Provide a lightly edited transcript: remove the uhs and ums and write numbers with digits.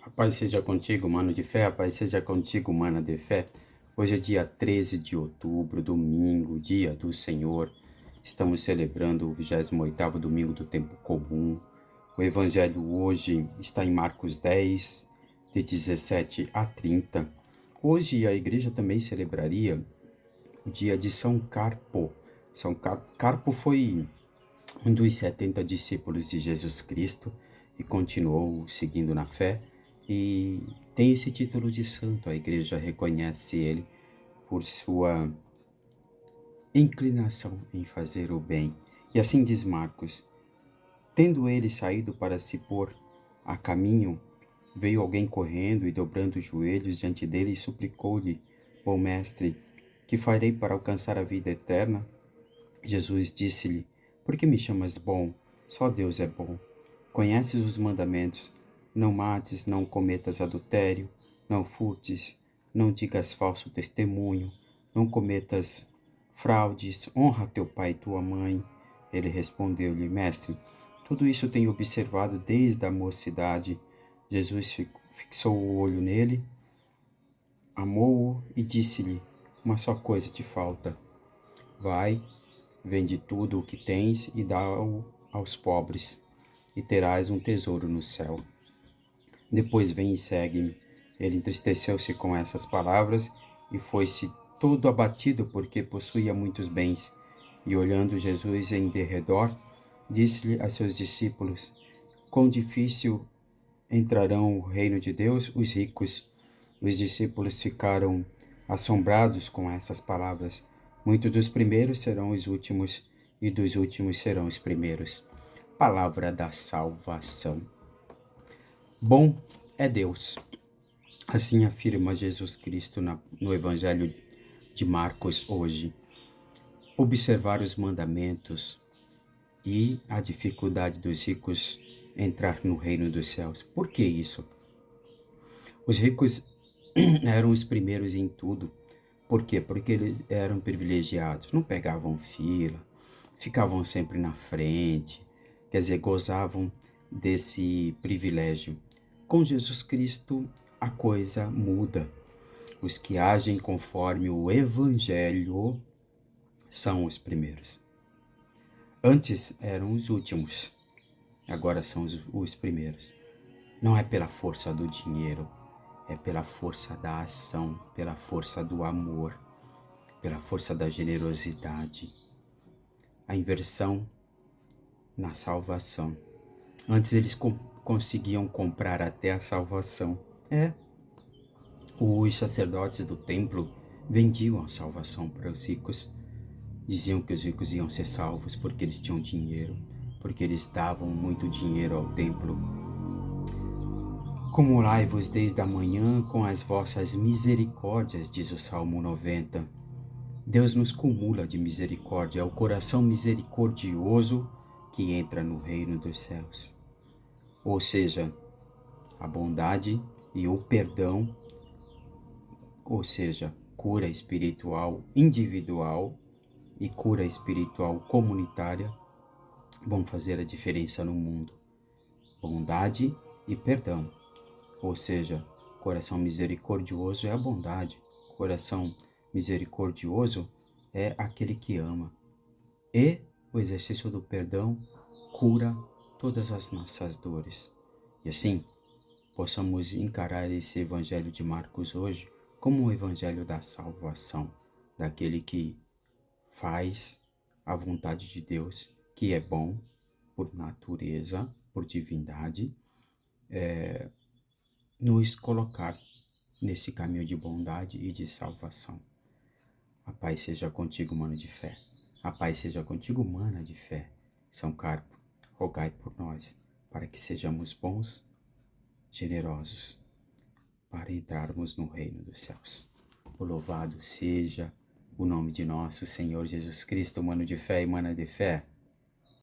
A paz seja contigo, mano de fé, a paz seja contigo, mana de fé. Hoje é dia 13 de outubro, domingo, dia do Senhor. Estamos celebrando o 28º domingo do tempo comum. O evangelho hoje está em Marcos 10, de 17 a 30. Hoje a igreja também celebraria o dia de São Carpo. Carpo foi um dos 70 discípulos de Jesus Cristo e continuou seguindo na fé e tem esse título de santo. A igreja reconhece ele por sua inclinação em fazer o bem. E assim diz Marcos: tendo ele saído para se pôr a caminho, veio alguém correndo e dobrando os joelhos diante dele e suplicou-lhe: bom mestre, que farei para alcançar a vida eterna? Jesus disse-lhe: por que me chamas bom? Só Deus é bom. Conheces os mandamentos: não mates, não cometas adultério, não furtes, não digas falso testemunho, não cometas fraudes, honra teu pai e tua mãe. Ele respondeu-lhe: mestre, tudo isso tenho observado desde a mocidade. Jesus fixou o olho nele, amou-o e disse-lhe: uma só coisa te falta. Vai, vende tudo o que tens e dá-o aos pobres, e terás um tesouro no céu. Depois vem e segue-me. Ele entristeceu-se com essas palavras e foi-se todo abatido porque possuía muitos bens. E olhando Jesus em derredor, disse-lhe a seus discípulos: quão difícil entrarão o reino de Deus os ricos. Os discípulos ficaram assombrados com essas palavras. Muitos dos primeiros serão os últimos, e dos últimos serão os primeiros. Palavra da salvação. Bom é Deus. Assim afirma Jesus Cristo no Evangelho de Marcos hoje. Observar os mandamentos e a dificuldade dos ricos entrar no reino dos céus. Por que isso? Os ricos eram os primeiros em tudo. Por quê? Porque eles eram privilegiados, não pegavam fila, ficavam sempre na frente, quer dizer, gozavam desse privilégio. Com Jesus Cristo, a coisa muda. Os que agem conforme o Evangelho são os primeiros. Antes eram os últimos, agora são os primeiros. Não é pela força do dinheiro, é pela força da ação, pela força do amor, pela força da generosidade. A inversão na salvação. Antes eles conseguiam comprar até a salvação. Os sacerdotes do templo vendiam a salvação para os ricos. Diziam que os ricos iam ser salvos porque eles tinham dinheiro, porque eles davam muito dinheiro ao templo. Acumulai-vos desde a manhã com as vossas misericórdias, diz o Salmo 90. Deus nos cumula de misericórdia, é o coração misericordioso que entra no reino dos céus. Ou seja, a bondade e o perdão, ou seja, cura espiritual individual e cura espiritual comunitária, vão fazer a diferença no mundo. Bondade e perdão. Ou seja, coração misericordioso é a bondade. Coração misericordioso é aquele que ama. E o exercício do perdão cura todas as nossas dores. E assim, possamos encarar esse evangelho de Marcos hoje como um evangelho da salvação, daquele que faz a vontade de Deus, que é bom por natureza, por divindade, nos colocar nesse caminho de bondade e de salvação. A paz seja contigo, mano de fé. A paz seja contigo, mana de fé. São Carpo, rogai por nós, para que sejamos bons, generosos, para entrarmos no reino dos céus. O louvado seja o nome de nosso Senhor Jesus Cristo, mano de fé e mana de fé.